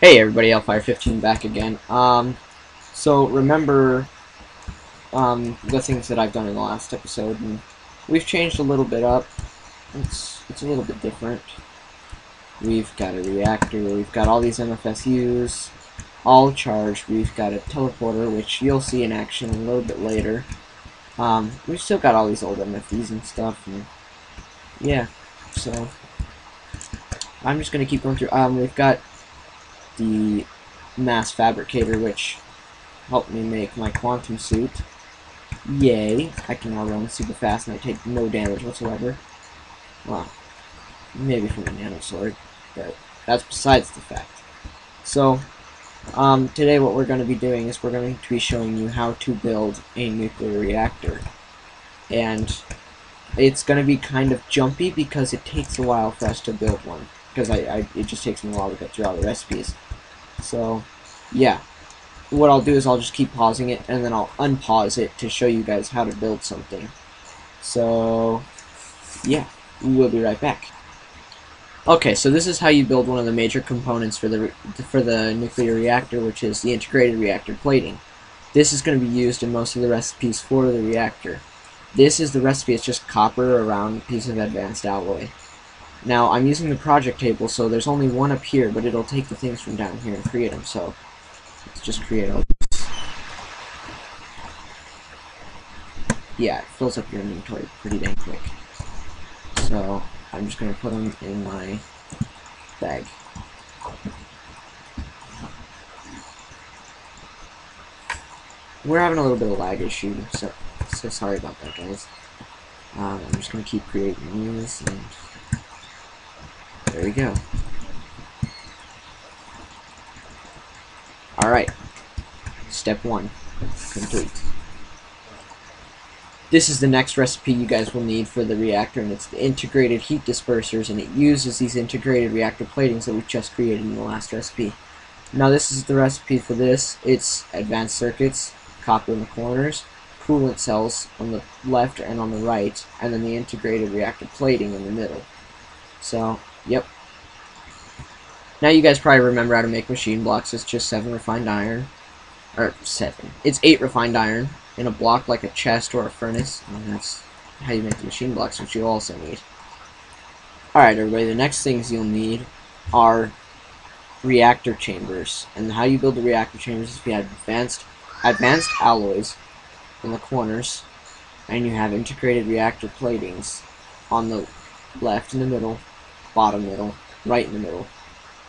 Hey everybody, Alfire15 back again. So remember, the things that I've done in the last episode, and we've changed a little bit up. It's a little bit different. We've got a reactor, we've got all these MFSUs, all charged, we've got a teleporter, which you'll see in action a little bit later. We've still got all these old MFEs and stuff, and yeah, so I'm just gonna keep going through. We've got the mass fabricator, which helped me make my quantum suit. Yay! I can now run super fast and I take no damage whatsoever. Well, maybe from a nano sword, but that's besides the fact. So, today what we're going to be doing is we're going to be showing you how to build a nuclear reactor. And it's going to be kind of jumpy because it takes a while for us to build one. Because it just takes me a while to get through all the recipes. So, yeah. What I'll do is I'll just keep pausing it, and then I'll unpause it to show you guys how to build something. So, yeah, we'll be right back. Okay, so this is how you build one of the major components for the nuclear reactor, which is the integrated reactor plating. This is going to be used in most of the recipes for the reactor. This is the recipe, it's just copper around a piece of advanced alloy. Now, I'm using the project table, so there's only one up here, but it'll take the things from down here and create them, so let's just create all these. Yeah, it fills up your inventory pretty dang quick. So, I'm just going to put them in my bag. We're having a little bit of lag issue, so sorry about that, guys. I'm just going to keep creating these, and there we go. Alright, step 1, complete. This is the next recipe you guys will need for the reactor, and it's the integrated heat dispersers, and it uses these integrated reactor platings that we just created in the last recipe. Now this is the recipe for this. It's advanced circuits, copper in the corners, coolant cells on the left and on the right, and then the integrated reactor plating in the middle. So, yep. Now you guys probably remember how to make machine blocks. It's just 7 refined iron. Or 7. It's 8 refined iron in a block like a chest or a furnace. And that's how you make the machine blocks, which you also need. Alright everybody, the next things you'll need are reactor chambers. And how you build the reactor chambers is you have advanced alloys in the corners, and you have integrated reactor platings on the left in the middle, bottom middle, right in the middle.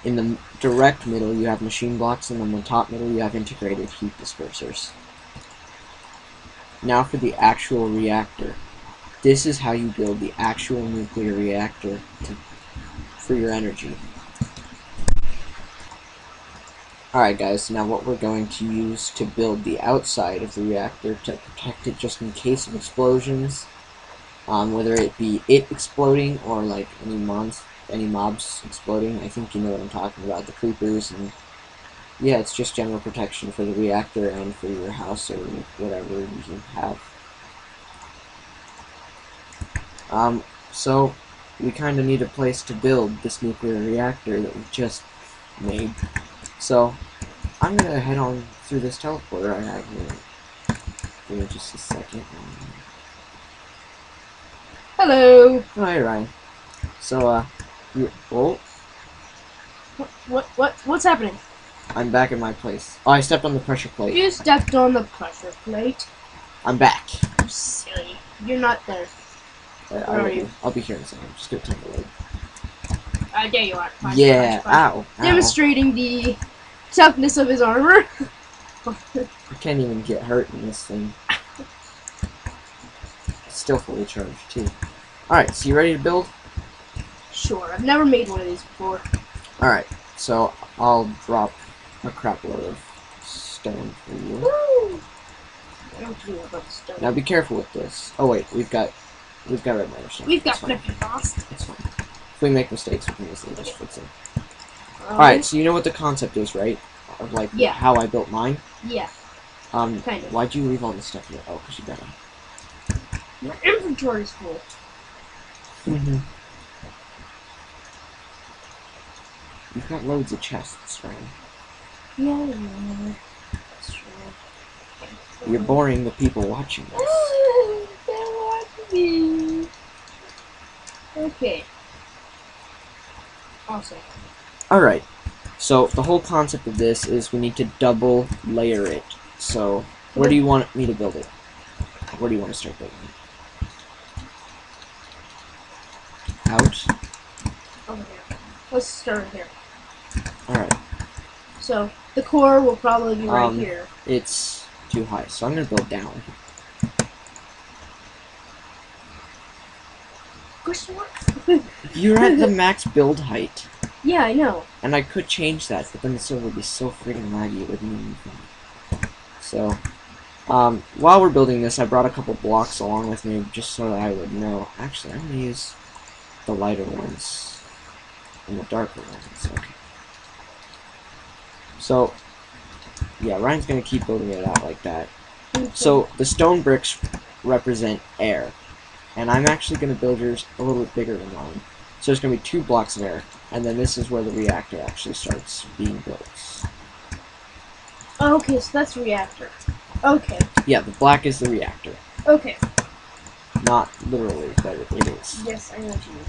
In the direct middle you have machine blocks, and in the top middle you have integrated heat dispersers. Now for the actual reactor. This is how you build the actual nuclear reactor for your energy. Alright guys, now what we're going to use to build the outside of the reactor to protect it just in case of explosions, whether it be it exploding or like any mobs exploding. I think you know what I'm talking about, the creepers, and yeah, it's just general protection for the reactor and for your house or whatever you have. So we kind of need a place to build this nuclear reactor that we just made. So I'm gonna head on through this teleporter I have here. Give me just a second. Hello. Oh, hey Ryan. So oh, What's happening? I'm back at my place. Oh, I stepped on the pressure plate. You stepped on the pressure plate. I'm back. You silly. You're not there. Where are you? I'll be here in a second. Just gonna take a look. There you are. Fine, Yeah. fine. Ow. Demonstrating the toughness of his armor. I can't even get hurt in this thing. It's still fully charged too. Alright, so you ready to build? Sure. I've never made one of these before. Alright, so I'll drop a crap load of stone for you. Woo! I don't know about the stone. Now be careful with this. Oh wait, we've got red matter stuff. We've got flippy fast. It's fine. If we make mistakes, we can easily just fix them. Alright, so you know what the concept is, right? Of like how I built mine? Yeah. Kind of. Why'd you leave all this stuff here? Oh, because you got Your inventory's full. You've got loads of chests, right? Yeah, that's true. You're boring the people watching this. They want me. Okay. Awesome. Alright, so the whole concept of this is we need to double layer it. So, where do you want me to build it? Where do you want to start building it? Out? Over here. Let's start here. Alright. So, the core will probably be right here. It's too high, so I'm going to build down. Question mark? You're at the max build height. Yeah, I know. And I could change that, but then the server would be so freaking laggy it wouldn't even anything. So, while we're building this, I brought a couple blocks along with me just so that I would know. Actually, I'm going to use the lighter ones and the darker ones. Okay. So, yeah, Ryan's going to keep building it out like that. Okay. So, the stone bricks represent air. And I'm actually going to build yours a little bit bigger than mine. So there's going to be 2 blocks of air. And then this is where the reactor actually starts being built. Okay, so that's reactor. Okay. Yeah, the black is the reactor. Okay. Not literally, but it is. Yes, I know what you mean.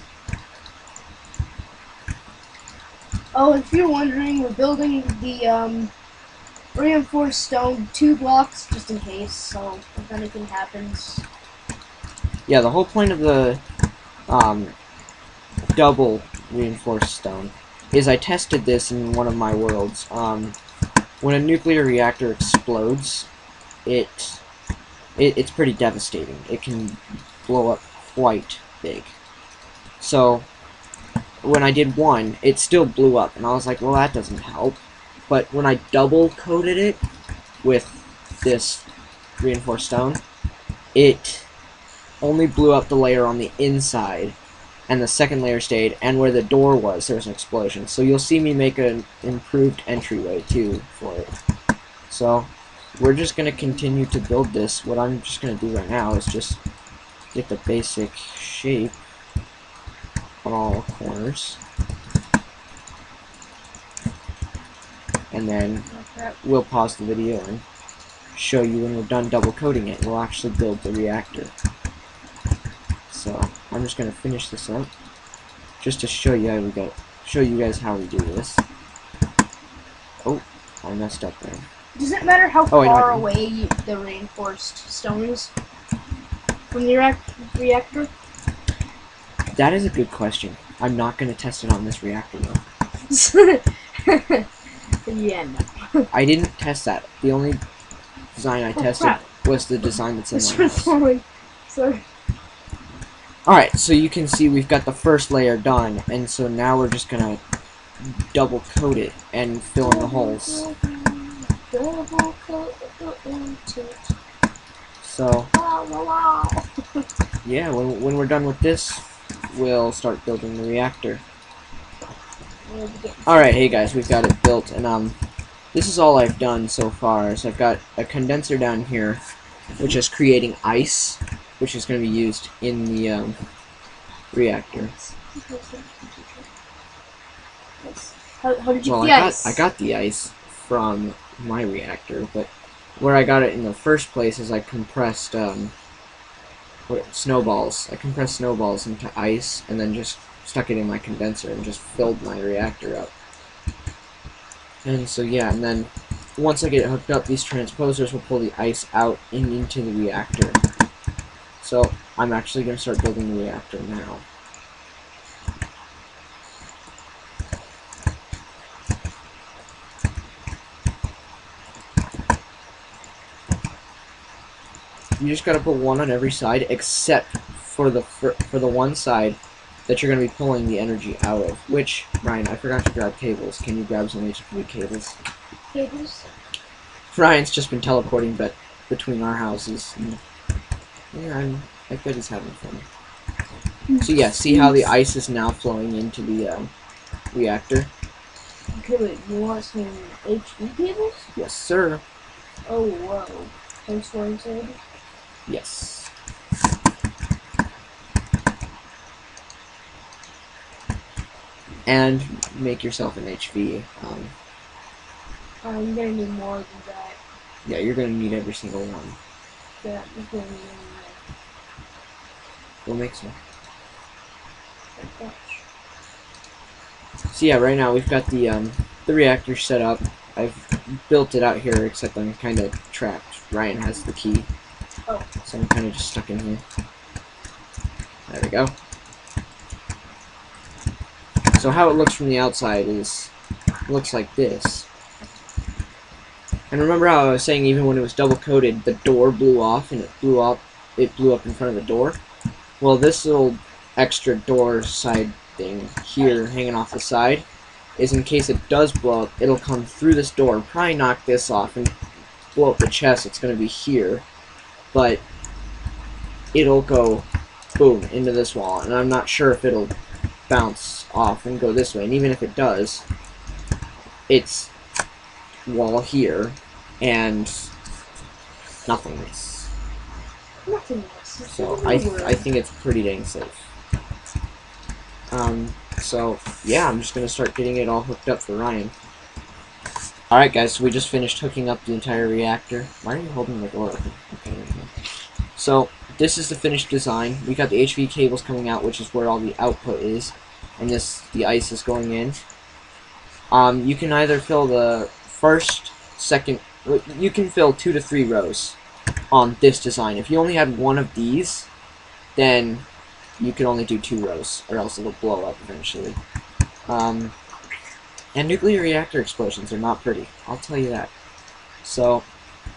Oh, if you're wondering, we're building the reinforced stone 2 blocks just in case, so if anything happens. Yeah, the whole point of the double reinforced stone is I tested this in one of my worlds. When a nuclear reactor explodes, it's pretty devastating. It can blow up quite big. So when I did one, it still blew up, and I was like, well, that doesn't help. But when I double coated it with this reinforced stone, it only blew up the layer on the inside, and the second layer stayed, and where the door was, there was an explosion. So you'll see me make an improved entryway, too, for it. So, we're just going to continue to build this. What I'm just going to do right now is just get the basic shape on all corners. And then we'll pause the video and show you when we're done double coating it. We'll actually build the reactor. So I'm just gonna finish this up, just to show you how show you guys how we do this. Oh, I messed up there. Does it matter how far away the reinforced stone is from the reactor? That is a good question. I'm not gonna test it on this reactor though. Yeah, no. I didn't test that. The only design I tested was the design that's in my house. Sorry. Alright, so you can see we've got the first layer done, and so now we're just gonna double coat it and fill in the holes. So, yeah, when we're done with this, we'll start building the reactor. Alright, hey guys, we've got it built, and this is all I've done so far. So I've got a condenser down here, which is creating ice, which is going to be used in the reactor. How did you get the ice? I got the ice from my reactor, but where I got it in the first place is I compressed snowballs. I compressed snowballs into ice and then just stuck it in my condenser and just filled my reactor up. And so yeah, and then once I get it hooked up, these transposers will pull the ice out and into the reactor. So I'm actually going to start building the reactor now. You just got to put one on every side, except for the one side that you're going to be pulling the energy out of. Which, Ryan, I forgot to grab cables. Can you grab some HV cables? Cables? Ryan's just been teleporting between our houses. And, yeah, I bet he's having fun. So yeah, see how the ice is now flowing into the reactor? Okay, wait, you want some HV cables? Yes, sir. Oh, whoa. Thanks for answering. Yes. and make yourself an HV. I'm gonna need more than that. Yeah, you're gonna need every single one. Yeah, I'm gonna need more. We'll make some. Gosh. So yeah, right now we've got the reactor set up. I've built it out here, except I'm kind of trapped. Ryan has the key, so I'm kind of just stuck in here. There we go. So how it looks from the outside is, it looks like this. And remember how I was saying even when it was double coated, the door blew off and it blew up in front of the door? Well, this little extra door side thing here hanging off the side is in case it does blow up, it'll come through this door, probably knock this off and blow up the chest. It's going to be here, but it'll go boom into this wall, and I'm not sure if it'll bounce off and go this way. And even if it does, it's wall here and nothingness. So I think it's pretty dang safe. So yeah, I'm just gonna start getting it all hooked up for Ryan. Alright guys, so we just finished hooking up the entire reactor. Why are you holding the door open? Okay, there we go. So this is the finished design. We got the HV cables coming out, which is where all the output is, and the ice is going in. You can either fill the first, second, you can fill 2 to 3 rows on this design. If you only had one of these, then you can only do 2 rows, or else it'll blow up eventually. And nuclear reactor explosions are not pretty, I'll tell you that. So,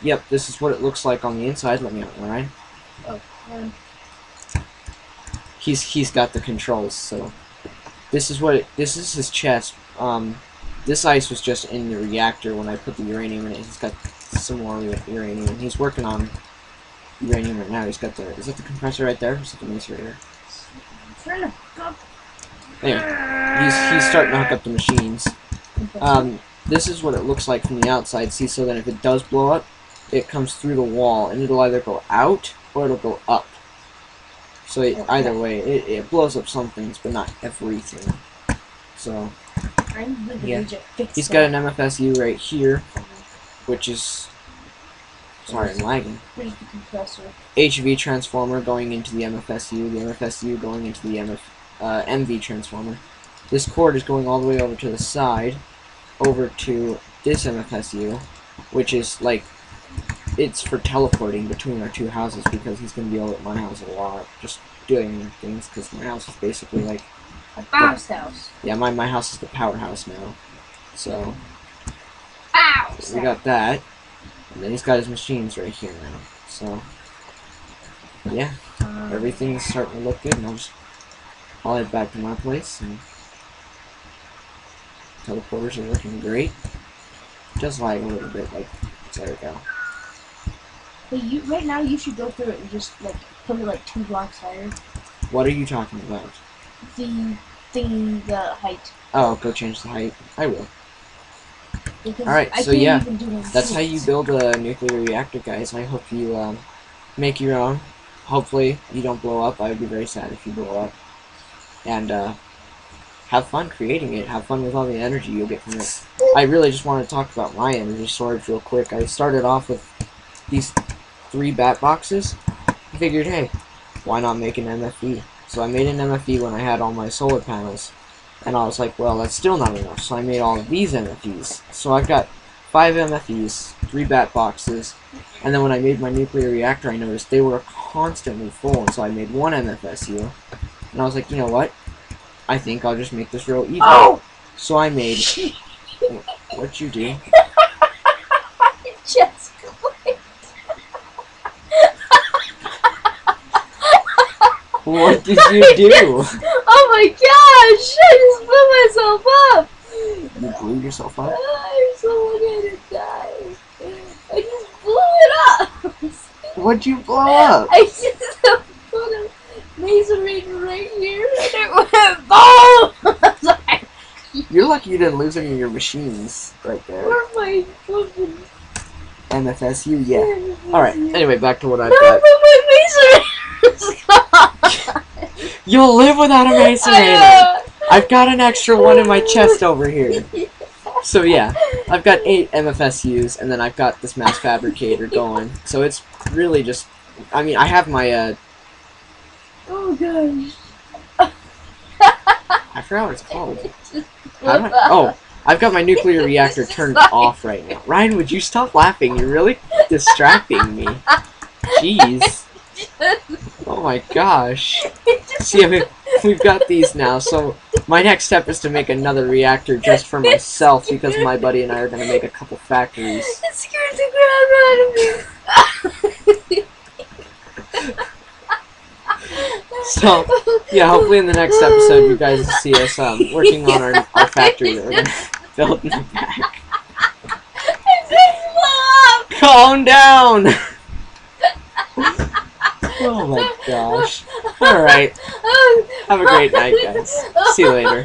yep, this is what it looks like on the inside. Let me out, Ryan. Oh, He's got the controls, so this is his chest. This ice was just in the reactor when I put the uranium in it. He's got some more uranium. He's working on uranium right now. He's got the, is that the compressor right there? Or is it the macerator? Anyway, he's starting to hook up the machines. This is what it looks like from the outside. See, so then if it does blow up, it comes through the wall, and it'll either go out or it'll go up. So either way, it blows up some things, but not everything. So yeah, he's got an MFSU right here, which is, sorry, I'm lagging. Here's the compressor. HV transformer going into the MFSU, the MFSU going into the MV transformer. This cord is going all the way over to the side, over to this MFSU, which is like, it's for teleporting between our 2 houses, because he's going to be over at my house a lot, just doing things, because my house is basically like a bounce house. Yeah, my house is the powerhouse now. So Ow! We got that, and then he's got his machines right here now. So yeah, everything's starting to look good, and I'll head back to my place, and teleporters are looking great. It does lag a little bit, like, there we go. Hey, right now you should go through it and just like put it like 2 blocks higher. What are you talking about? The height. Oh, go change the height. I will. Alright, so yeah, that's how you build a nuclear reactor, guys. I hope you make your own. Hopefully you don't blow up. I would be very sad if you blow up. And have fun creating it. Have fun with all the energy you'll get from it. I really just want to talk about my energy storage real quick. I started off with these 3 bat boxes. I figured, hey, why not make an MFE? So I made an MFE when I had all my solar panels. And I was like, well, that's still not enough. So I made all of these MFEs. So I've got 5 MFEs, 3 bat boxes. And then when I made my nuclear reactor, I noticed they were constantly full. And so I made 1 MFSU. And I was like, you know what? I think I'll just make this real even. Oh! So I made... What'd you do? Just quit. What did you do? Oh my gosh! I just blew myself up! You blew yourself up? I'm so gonna die. I just blew it up! What'd you blow up? I just put a macerator right here and it went boom! You're lucky you didn't lose any of your machines right there. Where my fucking MFSU, yeah. Alright, anyway, back to what I've no, got. but my macerator's gone! You'll live without a macerator! I've got an extra one in my chest over here. So yeah, I've got 8 MFSUs, and then I've got this mass fabricator going. So it's really just, I mean, I have my, Oh gosh. I forgot what it's called. How do I, oh, I've got my nuclear reactor turned off right now. Ryan, would you stop laughing? You're really distracting me. Jeez. Oh my gosh. See, I mean, we've got these now, so my next step is to make another reactor just for myself, because my buddy and I are going to make a couple factories. It scared the crap out of me. So, yeah, hopefully in the next episode you guys will see us working on our factory that we're going to build in the back. Calm down! Oh my gosh. Alright. Have a great night, guys. See you later.